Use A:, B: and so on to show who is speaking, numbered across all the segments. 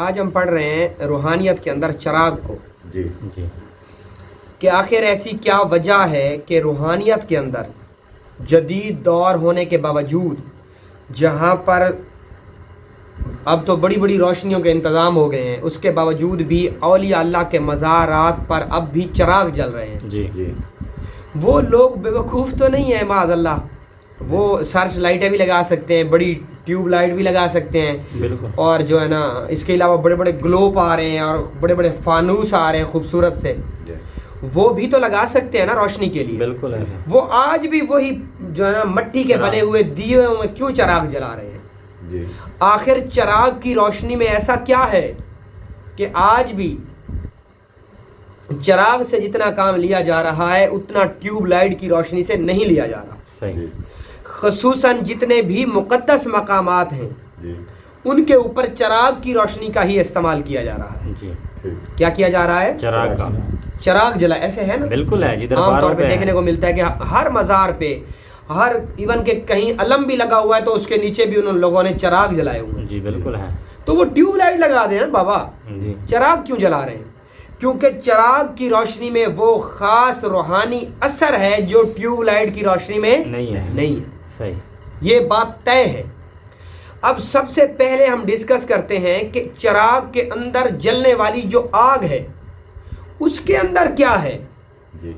A: آج ہم پڑھ رہے ہیں روحانیت کے اندر چراغ کو
B: جی
C: جی
A: کہ آخر ایسی کیا وجہ ہے کہ روحانیت کے اندر جدید دور ہونے کے باوجود جہاں پر اب تو بڑی بڑی روشنیوں کے انتظام ہو گئے ہیں، اس کے باوجود بھی اولیاء اللہ کے مزارات پر اب بھی چراغ جل رہے ہیں.
C: جی
B: جی
A: وہ لوگ بیوقوف تو نہیں ہیں معاذ اللہ، وہ سرچ لائٹیں بھی لگا سکتے ہیں، بڑی ٹیوب لائٹ بھی لگا سکتے ہیں،
C: بالکل.
A: اور جو ہے نا اس کے علاوہ بڑے بڑے گلوب آ رہے ہیں اور بڑے بڑے فانوس آ رہے ہیں خوبصورت سے،
B: جی
A: وہ بھی تو لگا سکتے ہیں نا روشنی کے لیے.
C: بالکل ایسا.
A: وہ آج بھی وہی جو ہے نا مٹی کے
C: چراغ.
A: بنے ہوئے دیے میں کیوں چراغ جلا رہے ہیں؟
B: جی
A: آخر چراغ کی روشنی میں ایسا کیا ہے کہ آج بھی چراغ سے جتنا کام لیا جا رہا ہے اتنا ٹیوب لائٹ کی روشنی سے نہیں لیا جا رہا.
C: صحیح.
A: خصوصاً جتنے بھی مقدس مقامات ہیں
B: جی
A: ان کے اوپر چراغ کی روشنی کا ہی استعمال کیا جا رہا ہے.
C: جی
B: ٹھیک
A: کیا کیا جا رہا ہے؟
C: چراغ کا
A: چراغ جلا. ایسے ہے نا،
C: بالکل ہے جدھر
A: عام طور پہ
C: ہے.
A: دیکھنے کو ملتا ہے کہ ہر مزار پہ، ہر ایون کے کہیں علم بھی لگا ہوا ہے تو اس کے نیچے بھی ان لوگوں نے چراغ جلائے ہوئے ہیں.
C: جی بالکل ہے.
A: تو وہ ٹیوب لائٹ لگا دیں نا بابا،
C: جی
A: چراغ کیوں جلا رہے ہیں؟ کیونکہ چراغ کی روشنی میں وہ خاص روحانی اثر ہے جو ٹیوب لائٹ کی روشنی میں
C: نہیں ہے.
A: نہیں ہے.
C: صحیح.
A: یہ بات طے ہے. اب سب سے پہلے ہم ڈسکس کرتے ہیں کہ چراغ کے اندر جلنے والی جو آگ ہے اس کے اندر کیا ہے.
B: جی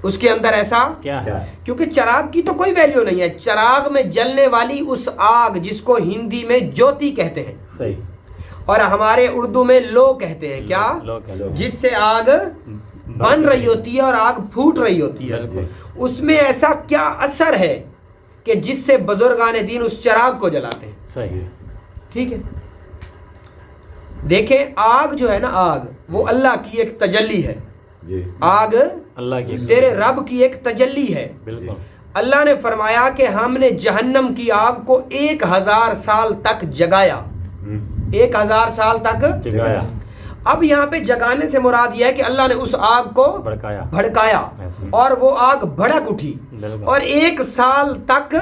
A: اس کے اندر ایسا
C: کیا ہے؟
B: کیا ہے؟
A: کیونکہ چراغ کی تو کوئی ویلیو نہیں ہے. چراغ میں جلنے والی اس آگ جس کو ہندی میں جوتی کہتے ہیں
C: صحیح.
A: اور ہمارے اردو میں لو کہتے ہیں. کیا؟
C: لوگ ہیں.
A: جس سے آگ بن رہی ہوتی ہے اور آگ پھوٹ رہی ہوتی ہے.
C: بالکل.
A: اس میں ایسا کیا اثر ہے کہ جس سے بزرگان دین اس چراغ کو جلاتے ہیں؟
C: صحیح.
A: ٹھیک ہے. دیکھیں آگ جو ہے نا، آگ وہ اللہ کی ایک تجلی ہے.
B: جی
A: آگ
C: اللہ کی
A: تیرے رب کی ایک تجلی ہے.
C: بالکل.
A: اللہ نے فرمایا کہ ہم نے جہنم کی آگ کو 1000 سال تک جگایا. 1000 سال تک
C: جگایا.
A: اب یہاں پہ جگانے سے مراد یہ ہے کہ اللہ نے اس آگ کو
C: بڑکایا.
A: بھڑکایا
C: ایسے.
A: اور وہ آگ بھڑک اٹھی
C: بالکل.
A: اور 1 سال تک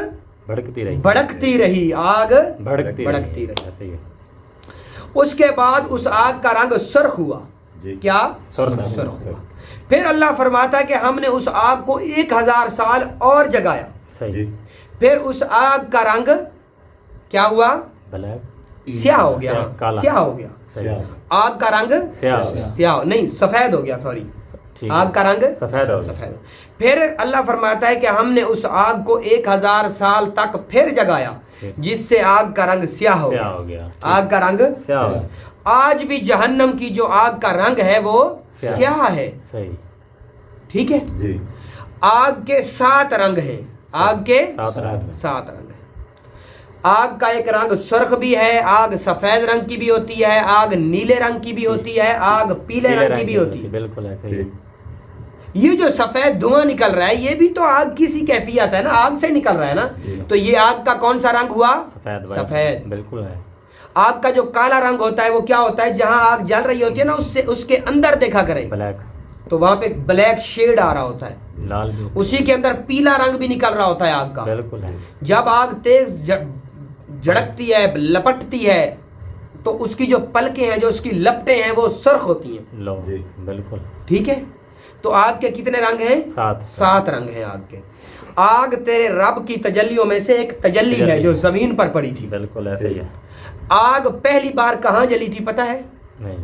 C: بھڑکتی رہی.
A: بھڑکتی رہی. آگ
C: بھڑکتی
A: بھڑکتی رہی.
C: ایسے ہی ہے.
A: اس کے بعد اس آگ کا رنگ سرخ ہوا.
B: جی
A: کیا؟
C: سرخ.
A: سرخ ہوا. پھر اللہ فرماتا ہے کہ ہم نے اس آگ کو 1000 سال اور جگایا.
C: صحیح.
A: پھر اس آگ کا رنگ کیا ہوا؟
C: بلیک.
A: سیاہ ہو گیا.
C: کالا.
A: سیاہ ہو گیا.
C: صحیح.
A: آگ کا رنگ
C: سیاہ ہو گیا.
A: سیاہ نہیں، سفید ہو گیا. سوری،
C: ٹھیک.
A: آگ کا رنگ
C: سفید ہو گیا.
A: سفید. پھر اللہ فرماتا ہے کہ ہم نے اس آگ کو 1000 سال تک پھر جگایا جس سے آگ کا رنگ سیاہ ہو
C: سیاہ
A: گیا.
C: ہو گیا.
A: آگ کا رنگ
C: سیاہ ہو گیا.
A: آج بھی جہنم کی جو آگ کا رنگ ہے وہ سیاہ ہے.
C: صحیح.
A: ٹھیک ہے.
B: جی
A: آگ کے 7 رنگ ہیں. آگ کے
C: ساتھ رات.
A: 7 رنگ ہیں. آگ کا ایک رنگ سرخ بھی ہے، آگ سفید رنگ کی بھی ہوتی ہے، آگ نیلے رنگ کی بھی ہوتی ہے، آگ پیلے رنگ کی بھی ہوتی ہے.
C: بالکل ایسے ہی.
A: یہ جو سفید دھواں نکل رہا ہے یہ بھی تو آگ کی سی کیفیت ہے نا، آگ سے نکل رہا ہے نا. تو یہ آگ کا کون سا رنگ ہوا؟
C: سفید.
A: سفید.
C: بالکل ہے.
A: آگ کا جو کالا رنگ ہوتا ہے وہ کیا ہوتا ہے؟ جہاں آگ جل رہی ہوتی ہے نا اس کے اندر دیکھا کریں
C: بلیک.
A: تو وہاں پہ بلیک شیڈ آ رہا ہوتا ہے.
C: لال بھی.
A: اسی کے اندر پیلا رنگ بھی نکل رہا ہوتا ہے آگ کا.
C: بالکل ہے.
A: جب آگ تیز جھڑکتی ہے، لپٹتی ہے تو اس کی جو پلکیں ہیں، جو اس کی لپٹیں ہیں وہ سرخ ہوتی ہیں.
C: لو.
B: جی.
C: بالکل.
A: ٹھیک ہے. تو آگ کے کتنے رنگ ہیں؟ 7 رنگ ہیں آگ کے. آگ تیرے رب کی تجلیوں میں سے ایک تجلی ہے جو زمین پر پڑی تھی.
C: بالکل ایسے ہی ہے.
A: آگ پہلی بار کہاں جلی تھی پتہ ہے؟
C: نہیں.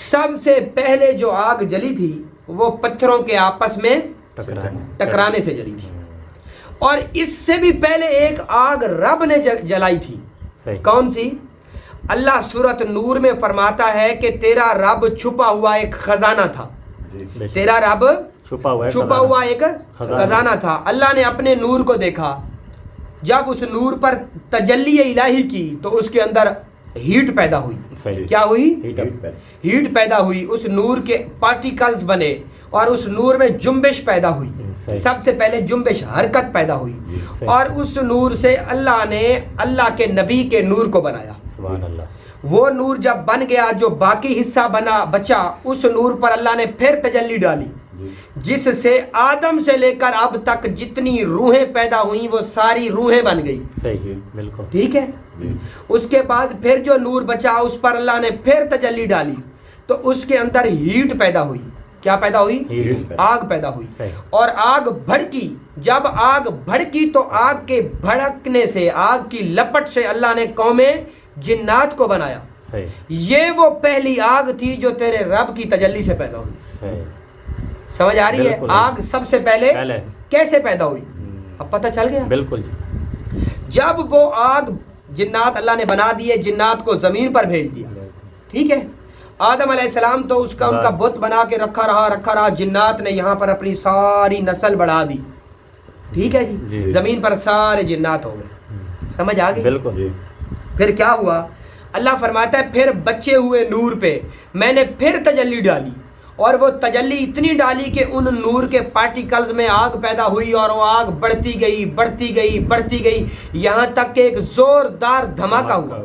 A: سب سے پہلے جو آگ جلی تھی وہ پتھروں کے آپس میں ٹکرانے سے جلی تھی. اور اس سے بھی پہلے ایک آگ رب نے جلائی تھی.
C: صحیح.
A: کون سی؟ اللہ سورۃ نور میں فرماتا ہے کہ تیرا رب چھپا ہوا ایک خزانہ تھا.
B: جی
A: تیرا رب
C: چھپا
A: ہوا ایک خزانہ تھا. اللہ نے اپنے نور کو دیکھا. جب اس نور پر تجلی الہی کی تو اس کے اندر ہیٹ پیدا ہوئی.
C: صحیح.
A: کیا ہوئی؟
B: ہیٹ
A: پیدا ہوئی. اس نور کے پارٹیکلز بنے اور اس نور میں جنبش پیدا ہوئی.
C: صحیح.
A: سب سے پہلے جنبش، حرکت پیدا ہوئی.
C: صحیح.
A: اور اس نور سے اللہ نے اللہ کے نبی کے نور کو بنایا.
C: سبحان اللہ.
A: وہ نور جب بن گیا جو باقی حصہ بچا اس نور پر اللہ نے پھر تجلی ڈالی جس سے آدم سے لے کر اب تک جتنی روحیں پیدا ہوئیں وہ ساری روحیں بن گئی.
C: صحیح. بالکل.
A: ٹھیک ہے. اس کے بعد پھر جو نور بچا اس پر اللہ نے پھر تجلی ڈالی تو اس کے اندر ہیٹ پیدا ہوئی. کیا پیدا ہوئی؟
C: ہیٹ.
A: آگ پیدا ہوئی.
C: صحیح.
A: اور آگ بھڑکی. جب آگ بھڑکی تو آگ کے بھڑکنے سے, آگ کی لپٹ سے اللہ نے قوم جنات کو بنایا.
C: صحیح.
A: یہ وہ پہلی آگ تھی جو تیرے رب کی تجلی سے پیدا ہوئی.
C: صحیح.
A: سمجھ آ رہی ہے؟
C: بالکل.
A: آگ سب سے پہلے کیسے پیدا ہوئی اب پتہ چل گیا.
C: بالکل جی.
A: جب وہ آگ جنات اللہ نے بنا دیے, جنات کو زمین پر بھیج دیا. ٹھیک ہے, آدم علیہ السلام تو اس کا ان کا بت بنا کے رکھا رہا. جنات نے یہاں پر اپنی ساری نسل بڑھا دی. ٹھیک ہے جی, زمین پر سارے جنات ہو گئے. سمجھ آ گئی؟
C: بالکل جی.
A: پھر کیا ہوا؟ اللہ فرماتا ہے پھر بچے ہوئے نور پہ میں نے پھر تجلی ڈالی, اور وہ تجلی اتنی ڈالی کہ ان نور کے پارٹیکلز میں آگ پیدا ہوئی, اور وہ آگ بڑھتی گئی یہاں تک کہ ایک زوردار دھماکہ ہوا.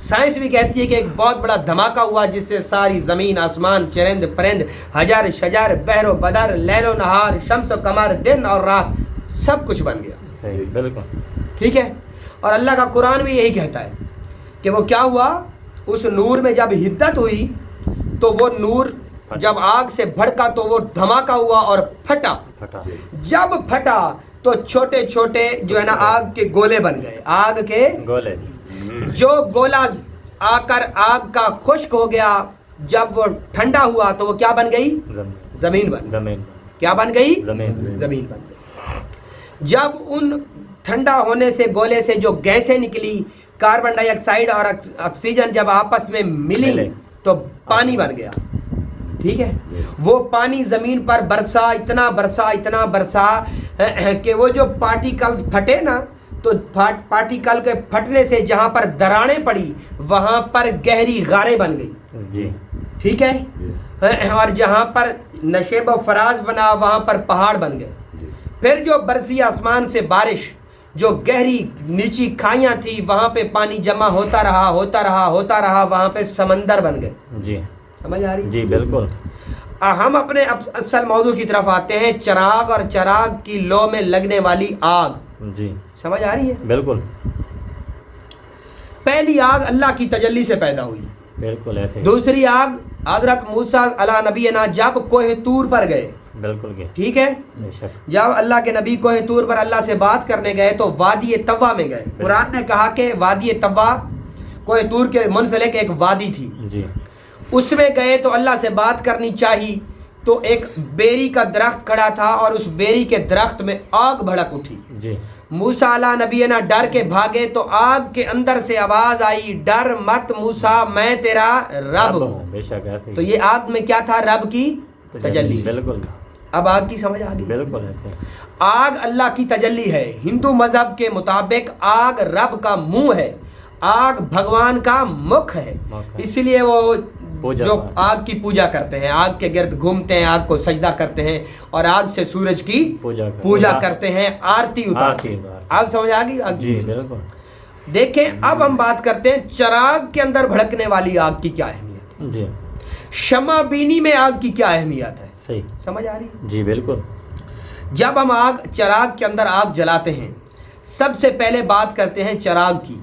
A: سائنس بھی کہتی ہے کہ ایک بہت بڑا دھماکہ ہوا جس سے ساری زمین, آسمان, چرند پرند, حجر شجر, بحر و بدر, لیل و نہار, شمس و قمر, دن اور رات, سب کچھ بن گیا.
C: صحیح. بالکل.
A: ٹھیک ہے, اور اللہ کا قرآن بھی یہی کہتا ہے کہ وہ کیا ہوا, اس نور میں جب حدت ہوئی تو وہ نور جب آگ سے بھڑکا تو وہ دھماکہ ہوا اور پھٹا. جب پھٹا تو چھوٹے چھوٹے جو ہے نا آگ کے گولے بن گئے. آگ کے
C: گولے,
A: جو گولا آ کر آگ کا خشک ہو گیا, جب وہ ٹھنڈا ہوا تو وہ کیا بن گئی؟ زمین بن گئی. کیا بن گئی؟ زمین بن گئی. جب ان ٹھنڈا ہونے سے گولے سے جو گیسیں نکلی, کاربن ڈائی آکسائڈ اور آکسیجن جب آپس میں ملی تو پانی بن گیا. ٹھیک ہے, وہ پانی زمین پر برسا, اتنا برسا کہ وہ جو پارٹیکلز پھٹے نا, تو پارٹیکل کے پھٹنے سے جہاں پر دراڑیں پڑی وہاں پر گہری غاریں بن گئی. ٹھیک ہے, اور جہاں پر نشیب و فراز بنا وہاں پر پہاڑ بن گئے. پھر جو برسی آسمان سے بارش, جو گہری نیچی کھائیاں تھی وہاں پہ پانی جمع ہوتا رہا, وہاں پہ سمندر بن گئے.
C: جی,
A: سمجھ آ رہی؟
C: جی بالکل.
A: ہم اپنے اصل موضوع کی طرف آتے ہیں, چراغ اور چراغ کی لو میں لگنے والی آگ. جی, سمجھ آ رہی ہے؟
C: بالکل.
A: پہلی آگ اللہ کی تجلی سے پیدا ہوئی.
C: بالکل ایسے.
A: دوسری آگ حضرت موسیٰ علیہ نبینا جب کوہ طور پر گئے.
C: بالکل گئے.
A: ٹھیک ہے, جب اللہ کے نبی کوہ طور پر اللہ سے بات کرنے گئے تو وادی طوا میں گئے. قرآن نے کہا کہ وادی طوا کوہ طور کے منسلک ایک وادی تھی. جی, اس میں گئے تو اللہ سے بات کرنی چاہی تو ایک بیری کا درخت کھڑا تھا اور اس بیری کے درخت میں آگ بھڑک اٹھی. جی, موسیٰ علیہ نبینا ڈر کے بھاگے تو آگ کے اندر سے آواز آئی, ڈر مت موسیٰ, میں تیرا رب ہوں. تو یہ آگ میں کیا تھا؟ رب کی تجلی. بالکل. اب آگ کی سمجھ آ گئی؟ بالکل. آگ اللہ کی تجلی ہے. ہندو مذہب کے مطابق آگ رب کا منہ ہے, آگ بھگوان کا مکھ ہے. اس لیے وہ جو آگ کی پوجا کرتے ہیں, آگ کے گرد گھومتے ہیں, آگ کو سجدہ کرتے ہیں, اور آگ سے سورج کی پوجا کرتے ہیں, آرتی اتارتے ہیں. آپ سمجھ آ گئی؟ جی بالکل. دیکھیں اب ہم بات کرتے ہیں چراغ کے اندر بھڑکنے والی آگ کی کیا اہمیت ہے. جی, شمع بینی میں آگ کی کیا اہمیت ہے. صحیح, سمجھ آ رہی ہے؟ جی بالکل. جب ہم چراغ کے اندر آگ جلاتے ہیں, سب سے پہلے بات کرتے ہیں چراغ کی.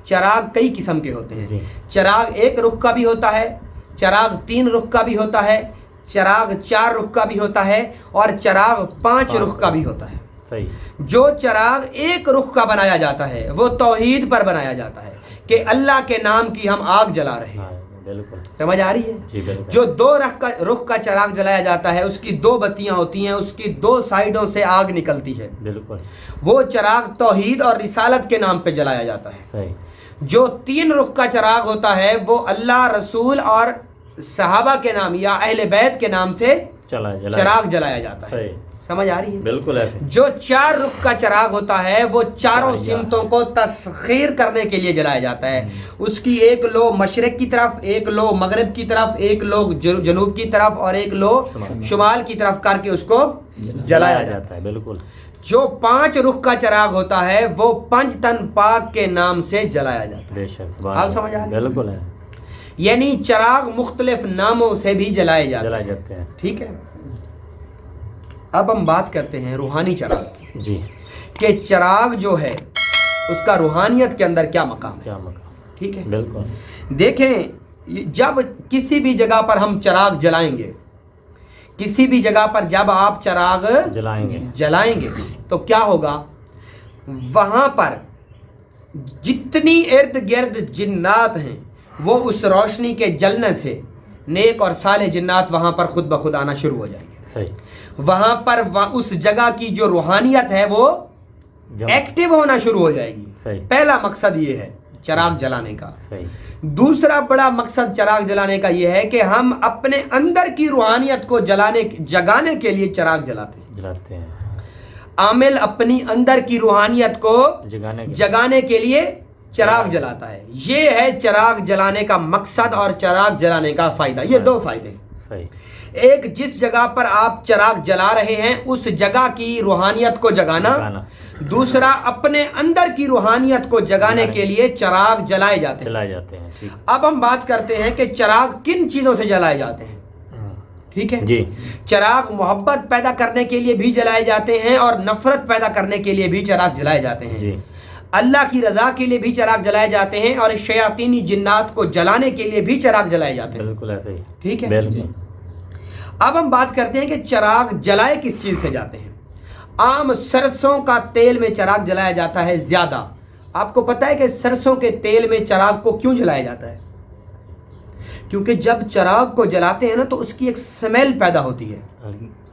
A: چراغ کئی قسم کے ہوتے ہیں. چراغ ایک رخ کا بھی ہوتا ہے, چراغ 3 رخ کا بھی ہوتا ہے, چراغ 4 رخ کا بھی ہوتا ہے, اور چراغ 5 رخ کا بھی ہوتا ہے. صحیح. جو چراغ ایک رخ کا بنایا جاتا ہے وہ توحید پر بنایا جاتا ہے کہ اللہ کے نام کی ہم آگ جلا رہے ہیں. بالکل. سمجھ آ رہی ہے؟ جی بالکل. جو 2 رخ کا چراغ جلایا جاتا ہے اس کی 2 بتیاں ہوتی ہیں, اس کی 2 سائیڈوں سے آگ نکلتی ہے. بالکل. وہ چراغ توحید اور رسالت کے نام پہ جلایا جاتا ہے. صحیح. جو 3 رخ کا چراغ ہوتا ہے وہ اللہ, رسول اور صحابہ کے نام یا اہل بیت کے نام سے چراغ جلایا جاتا ہے. سمجھ آ رہی ہے؟ بالکل ایسے. جو 4 رخ کا چراغ ہوتا ہے وہ چاروں سمتوں کو تسخیر کرنے کے لیے جلایا جاتا ہے. اس کی ایک لو مشرق کی طرف, ایک لو مغرب کی طرف, ایک لو جنوب کی طرف, اور ایک لو شمال کی طرف کر کے اس کو جلایا جاتا ہے. بالکل. جو 5 رخ کا چراغ ہوتا ہے وہ 5 تن پاک کے نام سے جلایا جاتا ہے. آپ سمجھ آ گئے؟ بالکل ہے. یعنی چراغ مختلف ناموں سے بھی جلائے جاتے ہیں. ٹھیک ہے. اب ہم بات کرتے ہیں روحانی چراغ کی. جی, کہ چراغ جو ہے اس کا روحانیت کے اندر کیا مقام ہے.
C: کیا مقام.
A: ٹھیک ہے.
C: بالکل.
A: دیکھیں جب کسی بھی جگہ پر ہم چراغ جلائیں گے, کسی بھی جگہ پر جب آپ چراغ جلائیں گے تو کیا ہوگا, وہاں پر جتنی ارد گرد جنات ہیں وہ اس روشنی کے جلنے سے نیک اور صالح جنات وہاں پر خود بخود آنا شروع ہو جائیں گے.
C: صحیح.
A: وہاں پر اس جگہ کی جو روحانیت ہے وہ ایکٹیو ہونا شروع ہو جائے گی.
C: صحیح.
A: پہلا مقصد یہ ہے چراغ جلانے کا.
C: صحیح.
A: دوسرا بڑا مقصد چراغ جلانے کا یہ ہے کہ ہم اپنے اندر کی روحانیت کو جگانے کے لیے چراغ جلاتے ہیں. عامل اپنی اندر کی روحانیت کو جگانے کے لیے چراغ جلاتا ہے. یہ ہے چراغ جلانے کا مقصد اور چراغ جلانے کا فائدہ. یہ دو فائدے ہیں.
C: صحیح.
A: ایک, جس جگہ پر آپ چراغ جلا رہے ہیں اس جگہ کی روحانیت کو جگانا. دوسرا, اپنے اندر کی روحانیت کو جگانے کے لیے چراغ جلائے جاتے ہیں. اب ہم بات کرتے ہیں کہ چراغ کن چیزوں سے جلائے جاتے ہیں. ٹھیک ہے
C: جی.
A: چراغ محبت پیدا کرنے کے لیے بھی جلائے جاتے ہیں اور نفرت پیدا کرنے کے لیے بھی چراغ جلائے جاتے ہیں.
C: جی.
A: اللہ کی رضا کے لیے بھی چراغ جلائے جاتے ہیں اور شیاطینی جنات کو جلانے کے لیے بھی چراغ جلائے جاتے ہیں.
C: بالکل ایسے ہی.
A: ٹھیک ہے.
C: بالکل.
A: اب ہم بات کرتے ہیں کہ چراغ جلائے کس چیز سے جاتے ہیں. عام سرسوں کا تیل میں چراغ جلایا جاتا ہے زیادہ. آپ کو پتا ہے کہ سرسوں کے تیل میں چراغ کو کیوں جلایا جاتا ہے؟ کیونکہ جب چراغ کو جلاتے ہیں نا تو اس کی ایک سمیل پیدا ہوتی ہے.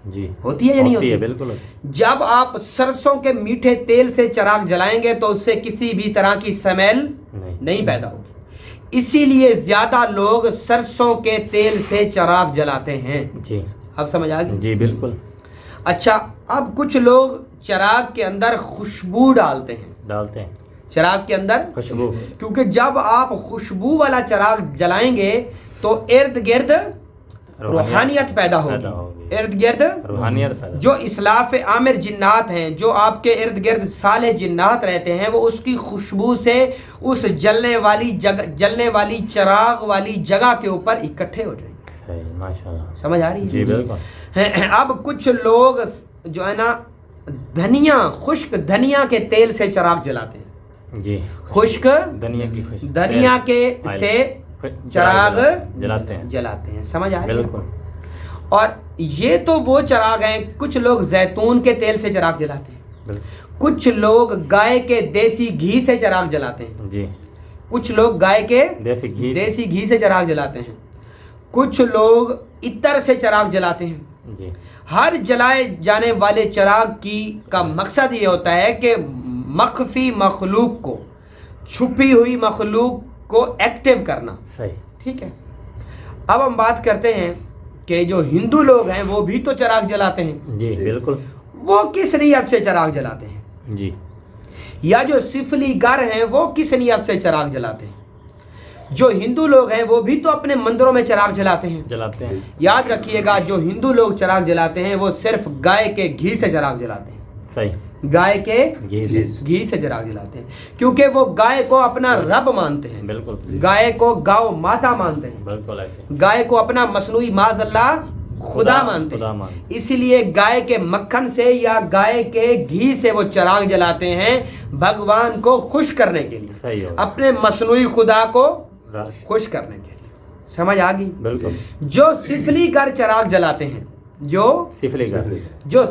C: جی.
A: ہوتی ہے یا نہیں ہوتی ہے؟
C: بالکل.
A: جب آپ سرسوں کے میٹھے تیل سے چراغ جلائیں گے تو اس سے کسی بھی طرح کی سمیل نہیں پیدا ہوگی. اسی لیے زیادہ لوگ سرسوں کے تیل سے چراغ جلاتے ہیں.
C: جی.
A: اب سمجھ آ گئی؟
C: جی بالکل.
A: اچھا, اب کچھ لوگ چراغ کے اندر خوشبو ڈالتے ہیں. چراغ کے اندر
C: خوشبو,
A: کیونکہ جب آپ خوشبو والا چراغ جلائیں گے تو ارد گرد روحانیت پیدا ہوگی. ارد گرد
C: روحانیت پیدا.
A: جو اسلاف عامر جنات ہیں, جو آپ کے ارد گرد صالح جنات رہتے ہیں, وہ اس کی خوشبو سے اس جلنے والی چراغ والی جگہ کے اوپر اکٹھے ہو جائیں گے.
C: صحیح. ماشاءاللہ.
A: سمجھ آ رہی ہے؟
C: جی بالکل.
A: اب کچھ لوگ جو ہے نا خشک دھنیا کے تیل سے چراغ جلاتے ہیں.
C: جی.
A: خشک دھنیا کے سے چراغ جلاتے ہیں. سمجھ آ رہی ہے؟
C: بالکل.
A: اور یہ تو وہ چراغ ہیں. کچھ لوگ زیتون کے تیل سے چراغ جلاتے ہیں. کچھ لوگ گائے کے دیسی گھی سے چراغ جلاتے ہیں.
C: جی.
A: کچھ لوگ گائے کے دیسی گھی سے چراغ جلاتے ہیں. کچھ لوگ عطر سے چراغ جلاتے ہیں.
C: جی.
A: ہر جلائے جانے والے چراغ کا مقصد یہ ہوتا ہے کہ مخفی مخلوق کو, چھپی ہوئی مخلوق کو ایکٹیو کرنا.
C: صحیح.
A: ٹھیک ہے. اب ہم بات کرتے ہیں کہ جو ہندو لوگ ہیں وہ بھی تو چراغ جلاتے ہیں.
C: جی بالکل.
A: وہ کس نیت سے چراغ جلاتے ہیں؟
C: جی.
A: یا جو سفلی گر ہیں وہ کس نیت سے چراغ جلاتے ہیں؟ جو ہندو لوگ ہیں وہ بھی تو اپنے مندروں میں چراغ جلاتے ہیں. یاد رکھیے گا, جو ہندو لوگ چراغ جلاتے ہیں وہ صرف گائے کے گھی سے چراغ جلاتے ہیں.
C: صحیح.
A: گائے کے گھی سے چراغ جلاتے ہیں کیونکہ وہ گائے کو اپنا رب مانتے ہیں.
C: بالکل.
A: گائے کو گاؤ ماتا مانتے ہیں.
C: بالکل ایسے.
A: گائے کو اپنا مصنوعی معاذ اللہ خدا مانتے ہیں. اسی لیے گائے کے مکھن سے یا گائے کے گھی سے وہ چراغ جلاتے ہیں بھگوان کو خوش کرنے کے لیے, اپنے مصنوعی خدا کو خوش کرنے کے لیے. سمجھ آ گئی؟
C: بالکل.
A: جو سفلی گر چراغ جلاتے ہیں, جو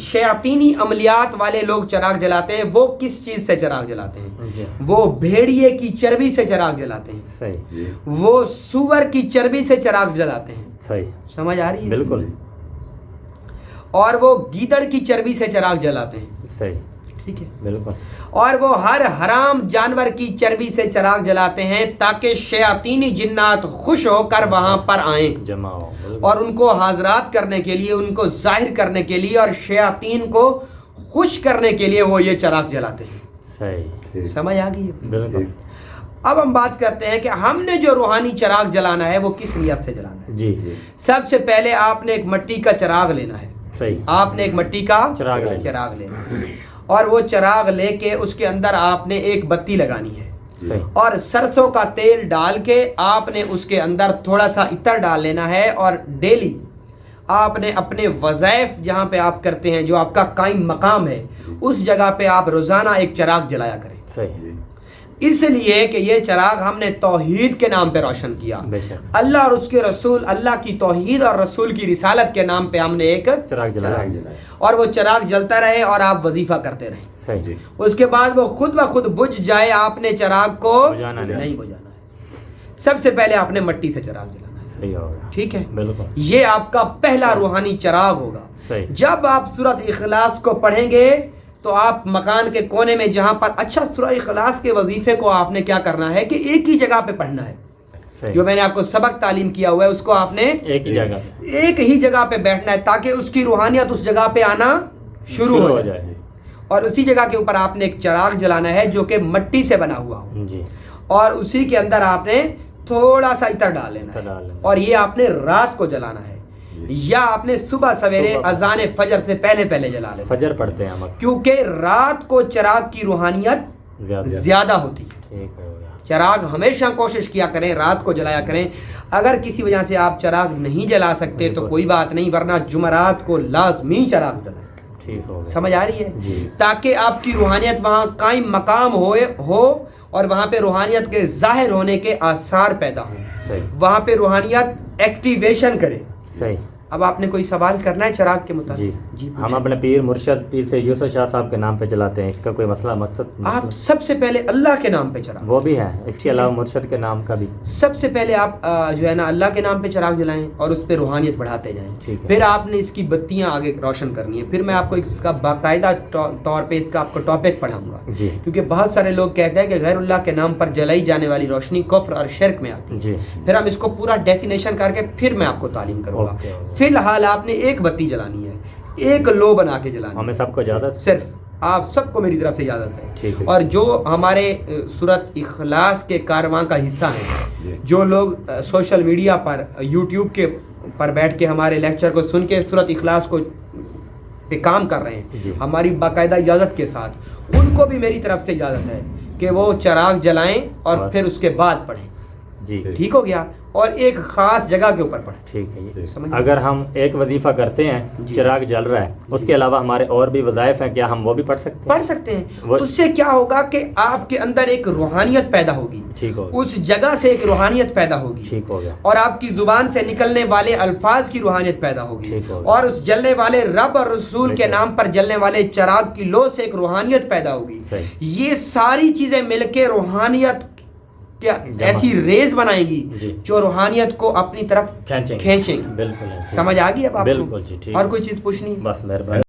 A: شیاطینی عملیات والے لوگ چراغ جلاتے ہیں, وہ کس چیز سے چراغ جلاتے ہیں؟ وہ بھیڑیے کی چربی سے چراغ جلاتے ہیں.
C: صحیح.
A: وہ سور کی چربی سے چراغ جلاتے ہیں.
C: صحیح.
A: سمجھ آ رہی ہے؟
C: بالکل.
A: اور وہ گیدڑ کی چربی سے چراغ جلاتے ہیں.
C: صحیح.
A: ٹھیک ہے.
C: بالکل.
A: اور وہ ہر حرام جانور کی چربی سے چراغ جلاتے ہیں تاکہ شیاطینی جنات خوش ہو کر وہاں پر آئیں,
C: جمع ہو,
A: اور ان کو حاضرات کرنے کے لیے, ان کو ظاہر کرنے کے لیے اور شیاطین کو خوش کرنے کے لیے وہ یہ چراغ جلاتے ہیں.
C: صحیح.
A: سمجھ آ گئی؟
C: بالکل.
A: اب ہم بات کرتے ہیں کہ ہم نے جو روحانی چراغ جلانا ہے وہ کس نیت سے جلانا ہے.
C: جی.
A: سب سے پہلے آپ نے ایک مٹی کا چراغ لینا ہے.
C: صحیح.
A: آپ نے ایک مٹی کا چراغ لینا ہے, اور وہ چراغ لے کے اس کے اندر آپ نے ایک بتی لگانی ہے.
C: صحیح.
A: اور سرسوں کا تیل ڈال کے آپ نے اس کے اندر تھوڑا سا عطر ڈال لینا ہے, اور ڈیلی آپ نے اپنے وظائف جہاں پہ آپ کرتے ہیں, جو آپ کا قائم مقام ہے, اس جگہ پہ آپ روزانہ ایک چراغ جلایا کریں.
C: صحیح.
A: اس لیے کہ یہ چراغ ہم نے توحید کے نام پہ روشن کیا.
C: بے شک.
A: اللہ اور اس کے رسول، اللہ کی توحید اور رسول کی رسالت کے نام پہ ہم نے ایک
C: چراغ جلایا.
A: اور وہ چراغ جلتا رہے اور آپ وظیفہ کرتے رہیں.
C: صحیح.
A: اس کے بعد وہ خود بخود بجھ جائے، آپ نے چراغ کو
C: بجھانا
A: نہیں بجھانا ہے. سب سے پہلے آپ نے مٹی سے چراغ جلانا ہے.
C: صحیح ہوگا.
A: ٹھیک ہے،
C: بالکل
A: یہ آپ کا پہلا روحانی چراغ ہوگا.
C: صحیح.
A: جب آپ سورۃ اخلاص کو پڑھیں گے تو آپ مکان کے کونے میں جہاں پر اچھا سورۃ اخلاص کے وظیفے کو آپ نے کیا کرنا ہے کہ ایک ہی جگہ پہ پڑھنا ہے.
C: صحیح.
A: جو میں نے آپ کو سبق تعلیم کیا ہوا ہے اس کو آپ نے
C: ایک ہی جگہ پہ
A: ایک ہی جگہ پہ بیٹھنا ہے تاکہ اس کی روحانیت اس جگہ پہ آنا شروع ہو جائے. اور اسی جگہ کے اوپر آپ نے ایک چراغ جلانا ہے جو کہ مٹی سے بنا ہوا ہو،
C: جی.
A: اور اسی کے اندر آپ نے تھوڑا سا عطر ڈال لینا ہے، اور یہ آپ نے رات کو جلانا ہے یا آپ نے صبح سویرے اذان فجر سے پہلے پہلے جلا لینا.
C: فجر پڑھتے ہیں ہم
A: کیونکہ رات کو چراغ کی روحانیت زیادہ ہوتی ہے.
C: ٹھیک ہو گیا.
A: چراغ ہمیشہ کوشش کیا کریں رات کو جلایا کریں. اگر کسی وجہ سے آپ چراغ نہیں جلا سکتے تو کوئی بات نہیں، ورنہ جمعرات کو لازمی چراغ جلائیں.
C: ٹھیک ہو گیا.
A: سمجھ آ رہی ہے؟
C: جی.
A: تاکہ آپ کی روحانیت وہاں قائم مقام ہو اور وہاں پہ روحانیت کے ظاہر ہونے کے آثار پیدا ہوں.
C: صحیح.
A: وہاں پہ روحانیت ایکٹیویشن کرے.
C: صحیح.
A: اب آپ نے کوئی سوال کرنا ہے چراغ کے
C: جی.
A: متعلق؟
C: ہم اپنے پیر مرشد پیر سے یوسف شاہ صاحب کے نام پہ چلاتے ہیں، اس کا کوئی مسئلہ مقصد؟
A: آپ سب سے پہلے اللہ کے نام پہ چراغ،
C: وہ بھی ہے، اس کے علاوہ مرشد کے نام کا بھی.
A: سب سے پہلے آپ جو ہے نا اللہ کے نام پہ چراغ جلائیں اور اس پہ روحانیت بڑھاتے جائیں.
C: ٹھیک ہے.
A: پھر آپ نے اس کی بتیاں آگے روشن کرنی ہے. پھر میں آپ کو اس کا باقاعدہ طور پہ اس کا آپ کو ٹاپک پڑھاؤں گا.
C: جی.
A: کیونکہ بہت سارے لوگ کہتے ہیں کہ غیر اللہ کے نام پر جلائی جانے والی روشنی کفر اور شرک میں آتی ہے.
C: جی.
A: پھر ہم اس کو پورا ڈیفینیشن کر کے پھر میں آپ کو تعلیم کروں گا.
C: اوکے.
A: فی الحال آپ نے ایک بتی جلانی ہے، ایک لو بنا کے جلانی ہے.
C: ہمیں سب کو اجازت؟
A: صرف آپ سب کو میری طرف سے اجازت ہے.
C: ٹھیک ہے.
A: اور جو ہمارے سورۃ اخلاص کے کارواں کا حصہ ہیں، جو لوگ سوشل میڈیا پر یوٹیوب کے پر بیٹھ کے ہمارے لیکچر کو سن کے سورۃ اخلاص کو پہ کام کر رہے ہیں
C: جی.
A: ہماری باقاعدہ اجازت کے ساتھ، ان کو بھی میری طرف سے اجازت ہے کہ وہ چراغ جلائیں اور پھر اس کے بعد پڑھیں.
C: جی.
A: ٹھیک ہو گیا؟ اور ایک خاص جگہ کے اوپر پڑھیں.
C: ٹھیک ہے. یہ
A: سمجھ
C: اگر ہم ایک وظیفہ کرتے ہیں،
A: جی.
C: چراغ جل رہا ہے، اس کے علاوہ ہمارے اور بھی وظائف ہیں، کیا ہم وہ بھی پڑھ سکتے ہیں؟
A: پڑھ سکتے ہیں. اس سے کیا ہوگا کہ آپ کے اندر ایک روحانیت پیدا ہوگی.
C: ٹھیک ہو.
A: اس جگہ سے ایک روحانیت پیدا ہوگی.
C: ٹھیک ہو گیا.
A: اور آپ کی زبان سے نکلنے والے الفاظ کی روحانیت پیدا ہوگی.
C: ٹھیک ہو گیا.
A: اور اس جلنے والے رب اور رسول کے نام پر جلنے والے چراغ کی لو سے ایک روحانیت پیدا ہوگی.
C: صحیح.
A: یہ ساری چیزیں مل کے روحانیت کیا ایسی ریز بنائیں گی
C: جی.
A: جو روحانیت کو اپنی طرف کھینچیں گی.
C: بالکل.
A: سمجھ آ گئی اب آپ کو؟
C: بالکل. جی. ٹھیک.
A: اور کوئی چیز پوچھنی؟
C: بس مہربانی.